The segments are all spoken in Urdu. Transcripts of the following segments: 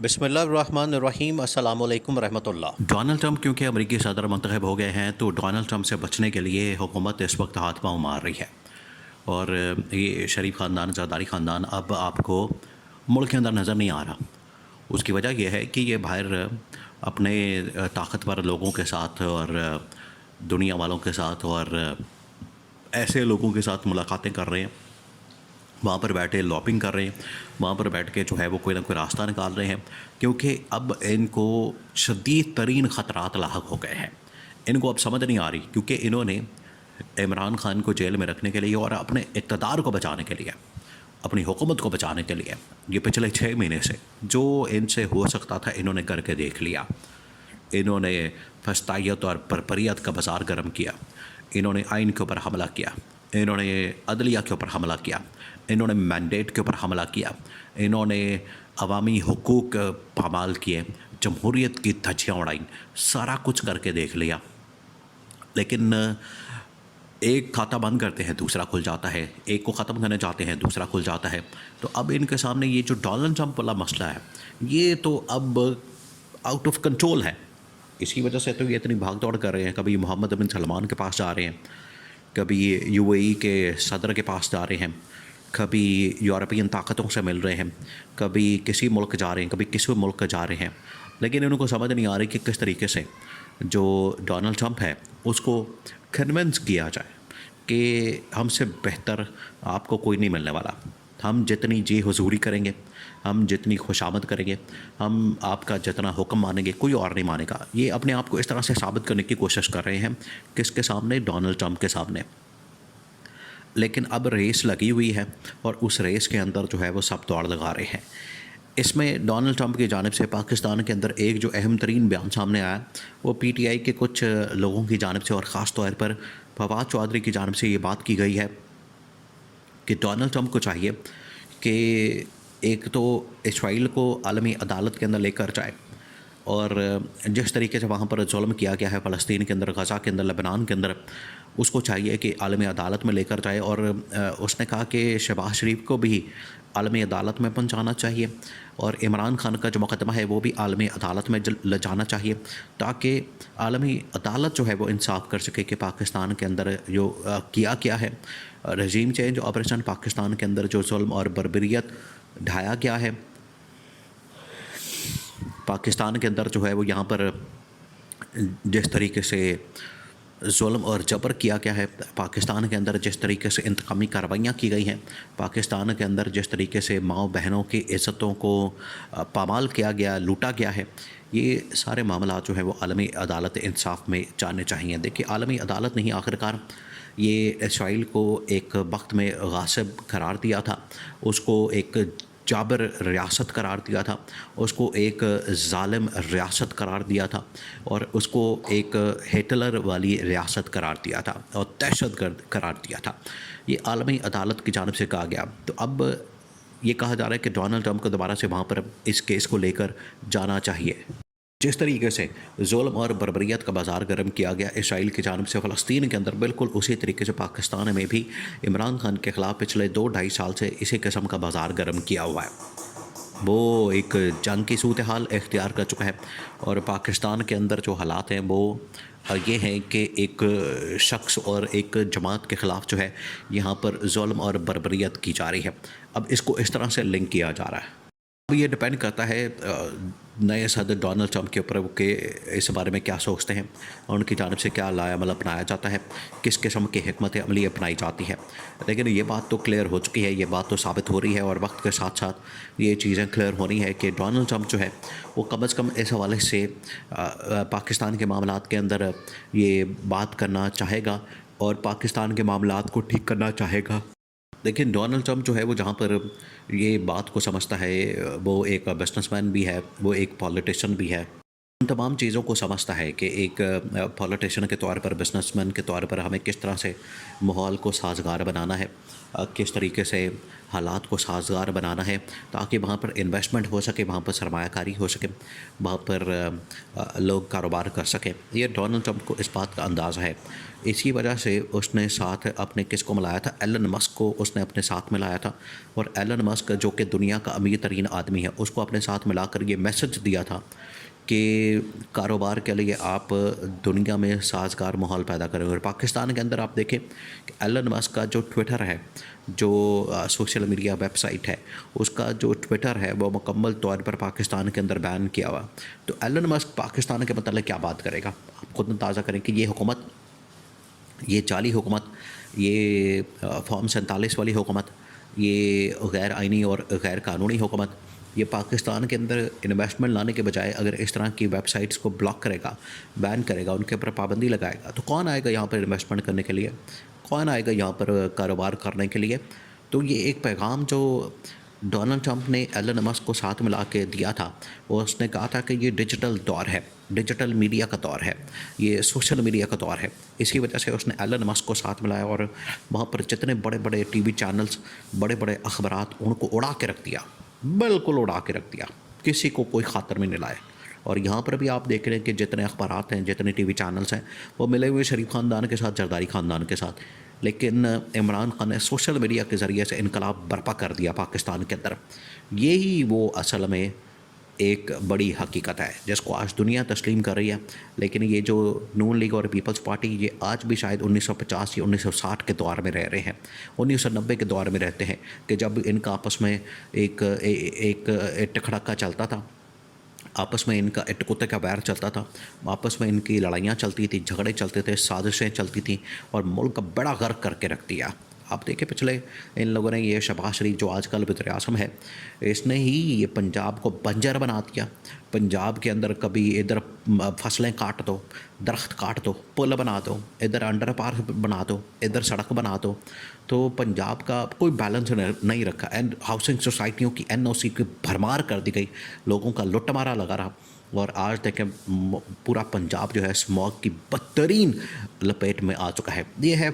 بسم اللہ الرحمن الرحیم، السلام علیکم ورحمۃ اللہ۔ ڈونلڈ ٹرمپ کیونکہ امریکی صدر منتخب ہو گئے ہیں تو ڈونلڈ ٹرمپ سے بچنے کے لیے حکومت اس وقت ہاتھ پاؤں مار رہی ہے، اور یہ شریف خاندان، زرداری خاندان اب آپ کو ملک کے اندر نظر نہیں آ رہا۔ اس کی وجہ یہ ہے کہ یہ باہر اپنے طاقتور لوگوں کے ساتھ اور دنیا والوں کے ساتھ اور ایسے لوگوں کے ساتھ ملاقاتیں کر رہے ہیں، وہاں پر بیٹھے لابنگ کر رہے ہیں، وہاں پر بیٹھ کے جو ہے وہ کوئی نہ کوئی راستہ نکال رہے ہیں، کیونکہ اب ان کو شدید ترین خطرات لاحق ہو گئے ہیں۔ ان کو اب سمجھ نہیں آ رہی، کیونکہ انہوں نے عمران خان کو جیل میں رکھنے کے لیے اور اپنے اقتدار کو بچانے کے لیے، اپنی حکومت کو بچانے کے لیے، یہ پچھلے 6 مہینے سے جو ان سے ہو سکتا تھا انہوں نے کر کے دیکھ لیا۔ انہوں نے فسطائیت اور بربریت کا بازار گرم کیا، انہوں نے آئین کے اوپر حملہ کیا، انہوں نے عدلیہ کے اوپر حملہ کیا، انہوں نے مینڈیٹ کے اوپر حملہ کیا، انہوں نے عوامی حقوق پامال کیے، جمہوریت کی دھجیاں اڑائیں، سارا کچھ کر کے دیکھ لیا۔ لیکن ایک کھاتا بند کرتے ہیں دوسرا کھل جاتا ہے، ایک کو ختم کرنے چاہتے ہیں دوسرا کھل جاتا ہے۔ تو اب ان کے سامنے یہ جو ڈونلڈ ٹرمپ والا مسئلہ ہے، یہ تو اب آؤٹ آف کنٹرول ہے۔ اس کی وجہ سے تو یہ اتنی بھاگ دوڑ کر رہے ہیں، کبھی محمد بن سلمان کے پاس جا رہے ہیں، کبھی یو اے ای کے صدر کے پاس جا رہے ہیں، کبھی یورپین طاقتوں سے مل رہے ہیں، کبھی کسی ملک جا رہے ہیں، کبھی کسی ملک جا رہے ہیں۔ لیکن ان کو سمجھ نہیں آ رہی کہ کس طریقے سے جو ڈونلڈ ٹرمپ ہے اس کو کنونس کیا جائے کہ ہم سے بہتر آپ کو کوئی نہیں ملنے والا۔ ہم جتنی جی حضوری کریں گے، ہم جتنی خوشامد کریں گے، ہم آپ کا جتنا حکم مانیں گے کوئی اور نہیں مانے گا۔ یہ اپنے آپ کو اس طرح سے ثابت کرنے کی کوشش کر رہے ہیں، کس کے سامنے؟ ڈونلڈ ٹرمپ کے سامنے۔ لیکن اب ریس لگی ہوئی ہے، اور اس ریس کے اندر جو ہے وہ سب دوڑ لگا رہے ہیں۔ اس میں ڈونلڈ ٹرمپ کی جانب سے پاکستان کے اندر ایک جو اہم ترین بیان سامنے آیا، وہ پی ٹی آئی کے کچھ لوگوں کی جانب سے اور خاص طور پر فواد چودھری کی جانب سے یہ بات کی گئی ہے کہ ڈونلڈ ٹرمپ کو چاہیے کہ ایک تو اسرائیل کو عالمی عدالت کے اندر لے کر جائے، اور جس طریقے سے وہاں پر ظلم کیا گیا ہے فلسطین کے اندر، غزہ کے اندر، لبنان کے اندر، اس کو چاہیے کہ عالمی عدالت میں لے کر جائے۔ اور اس نے کہا کہ شہباز شریف کو بھی عالمی عدالت میں پہنچانا چاہیے، اور عمران خان کا جو مقدمہ ہے وہ بھی عالمی عدالت میں لے جانا چاہیے، تاکہ عالمی عدالت جو ہے وہ انصاف کر سکے کہ پاکستان کے اندر جو کیا ہے، رژیم چینج آپریشن پاکستان کے اندر جو ظلم اور بربریت ڈھایا گیا ہے پاکستان کے اندر، جو ہے وہ یہاں پر جس طریقے سے ظلم اور جبر کیا گیا ہے، پاکستان کے اندر جس طریقے سے انتقامی کارروائیاں کی گئی ہیں، پاکستان کے اندر جس طریقے سے ماؤں بہنوں کی عزتوں کو پامال کیا گیا، لوٹا گیا ہے، یہ سارے معاملات جو ہیں وہ عالمی عدالت انصاف میں جانے چاہیے۔ دیکھیے، عالمی عدالت نہیں، آخرکار یہ اسرائیل کو ایک وقت میں غاصب قرار دیا تھا، اس کو ایک جابر ریاست قرار دیا تھا، اس کو ایک ظالم ریاست قرار دیا تھا، اور اس کو ایک ہٹلر والی ریاست قرار دیا تھا اور دہشت گرد قرار دیا تھا۔ یہ عالمی عدالت کی جانب سے کہا گیا۔ تو اب یہ کہا جا رہا ہے کہ ڈونلڈ ٹرمپ کو دوبارہ سے وہاں پر اس کیس کو لے کر جانا چاہیے۔ جس طریقے سے ظلم اور بربریت کا بازار گرم کیا گیا اسرائیل کی جانب سے فلسطین کے اندر، بالکل اسی طریقے سے پاکستان میں بھی عمران خان کے خلاف پچھلے 2-2.5 سال سے اسی قسم کا بازار گرم کیا ہوا ہے۔ وہ ایک جنگ کی صورتحال اختیار کر چکا ہے، اور پاکستان کے اندر جو حالات ہیں وہ یہ ہیں کہ ایک شخص اور ایک جماعت کے خلاف جو ہے یہاں پر ظلم اور بربریت کی جا رہی ہے۔ اب اس کو اس طرح سے لنک کیا جا رہا ہے۔ اب یہ ڈیپینڈ کرتا ہے نئے صدر ڈونلڈ ٹرمپ کے اوپر کہ اس بارے میں کیا سوچتے ہیں، اور ان کی جانب سے کیا لائے عمل اپنایا جاتا ہے، کس قسم کی حکمت عملی اپنائی جاتی ہے۔ لیکن یہ بات تو کلیئر ہو چکی ہے، یہ بات تو ثابت ہو رہی ہے، اور وقت کے ساتھ ساتھ یہ چیزیں کلیئر ہو رہی ہے کہ ڈونلڈ ٹرمپ جو ہے وہ کم از کم اس حوالے سے پاکستان کے معاملات کے اندر یہ بات کرنا چاہے گا، اور پاکستان کے معاملات کو ٹھیک کرنا چاہے گا۔ لیکن ڈونلڈ ٹرمپ جو ہے وہ جہاں پر یہ بات کو سمجھتا ہے، وہ ایک بزنس مین بھی ہے، وہ ایک پولیٹیشین بھی ہے، ان تمام چیزوں کو سمجھتا ہے کہ ایک پولیٹیشین کے طور پر، بزنس مین کے طور پر ہمیں کس طرح سے ماحول کو سازگار بنانا ہے، کس طریقے سے حالات کو سازگار بنانا ہے تاکہ وہاں پر انویسٹمنٹ ہو سکے، وہاں پر سرمایہ کاری ہو سکے، وہاں پر لوگ کاروبار کر سکیں۔ یہ ڈونلڈ ٹرمپ کو اس بات کا اندازہ ہے۔ اسی وجہ سے اس نے ساتھ اپنے کس کو ملایا تھا؟ ایلن مسک کو اس نے اپنے ساتھ ملایا تھا، اور ایلن مسک جو کہ دنیا کا امیر ترین آدمی ہے، اس کو اپنے ساتھ ملا کر یہ میسج دیا تھا کہ کاروبار کے لیے آپ دنیا میں سازگار ماحول پیدا کریں۔ اور پاکستان کے اندر آپ دیکھیں کہ ایلن مسک کا جو ٹویٹر ہے، جو سوشل میڈیا ویب سائٹ ہے، اس کا جو ٹویٹر ہے وہ مکمل طور پر پاکستان کے اندر بین کیا ہوا۔ تو ایلن مسک پاکستان کے متعلق کیا بات کرے گا؟ آپ خود اندازہ کریں کہ یہ حکومت، یہ جعلی حکومت، یہ فارم 47 والی حکومت، یہ غیر آئینی اور غیر قانونی حکومت، یہ پاکستان کے اندر انویسٹمنٹ لانے کے بجائے اگر اس طرح کی ویب سائٹس کو بلاک کرے گا، بین کرے گا، ان کے اوپر پابندی لگائے گا، تو کون آئے گا یہاں پر انویسٹمنٹ کرنے کے لیے؟ کون آئے گا یہاں پر کاروبار کرنے کے لیے؟ تو یہ ایک پیغام جو ڈونلڈ ٹرمپ نے ایلن مسک کو ساتھ ملا کے دیا تھا، وہ اس نے کہا تھا کہ یہ ڈیجیٹل دور ہے، ڈیجیٹل میڈیا کا دور ہے، یہ سوشل میڈیا کا دور ہے۔ اسی وجہ سے اس نے ایلن مسک کو ساتھ ملایا اور وہاں پر جتنے بڑے بڑے ٹی وی چینلز، بڑے بڑے اخبارات، ان کو اڑا کے رکھ دیا، بالکل اڑا کے رکھ دیا، کسی کو کوئی خاطر میں نہیں لائے۔ اور یہاں پر بھی آپ دیکھ رہے ہیں کہ جتنے اخبارات ہیں، جتنے ٹی وی چینلز ہیں، وہ ملے ہوئے شریف خاندان کے ساتھ، زرداری خاندان کے ساتھ۔ لیکن عمران خان نے سوشل میڈیا کے ذریعے سے انقلاب برپا کر دیا پاکستان کے اندر۔ یہی وہ اصل میں ایک بڑی حقیقت ہے جس کو آج دنیا تسلیم کر رہی ہے۔ لیکن یہ جو نون لیگ اور پیپلز پارٹی، یہ آج بھی شاید 1950 یا 1960 کے دور میں رہ رہے ہیں، 1990 کے دور میں رہتے ہیں، کہ جب ان کا آپس میں ایک ٹکڑکا چلتا تھا، آپس میں ان کا اٹ کتے کا ویر چلتا تھا، آپس میں ان کی لڑائیاں چلتی تھیں، جھگڑے چلتے تھے، سازشیں چلتی تھیں، اور ملک کا بڑا غرق کر کے رکھ دیا۔ آپ دیکھیں پچھلے ان لوگوں نے، یہ شہباز شریف جو آج کل وزیر اعظم ہے، اس نے ہی یہ پنجاب کو بنجر بنا دیا۔ پنجاب کے اندر کبھی ادھر فصلیں کاٹ دو، درخت کاٹ دو، پل بنا دو، ادھر انڈر پار بنا دو، ادھر سڑک بنا دو، تو پنجاب کا کوئی بیلنس نہیں رکھا۔ اینڈ ہاؤسنگ سوسائٹیوں کی NOC کی بھرمار کر دی گئی، لوگوں کا لٹ مارا لگا رہا۔ اور آج دیکھیں پورا پنجاب جو ہے اسموگ کی بدترین لپیٹ میں آ چکا ہے۔ یہ ہے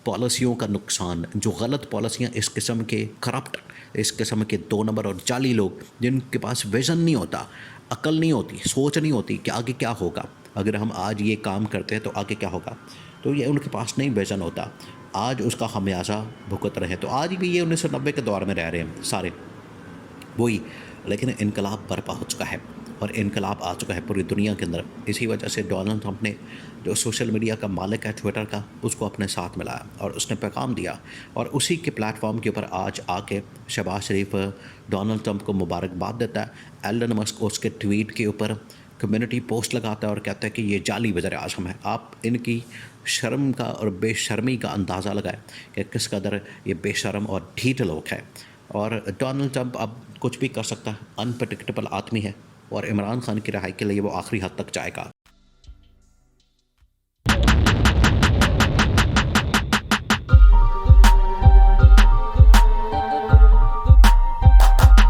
پالیسیوں کا نقصان، جو غلط پالیسیاں، اس قسم کے کرپٹ، اس قسم کے 2 نمبر اور جعلی لوگ، جن کے پاس ویژن نہیں ہوتا، عقل نہیں ہوتی، سوچ نہیں ہوتی کہ آگے کیا ہوگا، اگر ہم آج یہ کام کرتے ہیں تو آگے کیا ہوگا، تو یہ ان کے پاس نہیں ویژن ہوتا، آج اس کا خمیازہ بھگت رہے ہیں۔ تو آج بھی یہ 1990 کے دور میں رہ رہے ہیں سارے وہی، لیکن انقلاب برپا ہو چکا ہے اور انقلاب آ چکا ہے پوری دنیا کے اندر۔ اسی وجہ سے ڈونلڈ ٹرمپ نے، جو سوشل میڈیا کا مالک ہے ٹویٹر کا، اس کو اپنے ساتھ ملایا اور اس نے پیغام دیا، اور اسی کے پلیٹ فارم کے اوپر آج آ کے شہباز شریف ڈونلڈ ٹرمپ کو مبارکباد دیتا ہے۔ ایلن مسک اس کے ٹویٹ کے اوپر کمیونٹی پوسٹ لگاتا ہے اور کہتا ہے کہ یہ جعلی وزیر اعظم ہے۔ آپ ان کی شرم کا اور بے شرمی کا اندازہ لگائیں کہ کس قدر یہ بے شرم اور ڈھیٹ لوگ ہیں۔ اور ڈونلڈ ٹرمپ اب کچھ بھی کر سکتا ہے، انپریڈکٹیبل آدمی ہے، اور عمران خان کی رہائی کے لیے وہ آخری حد تک جائے گا۔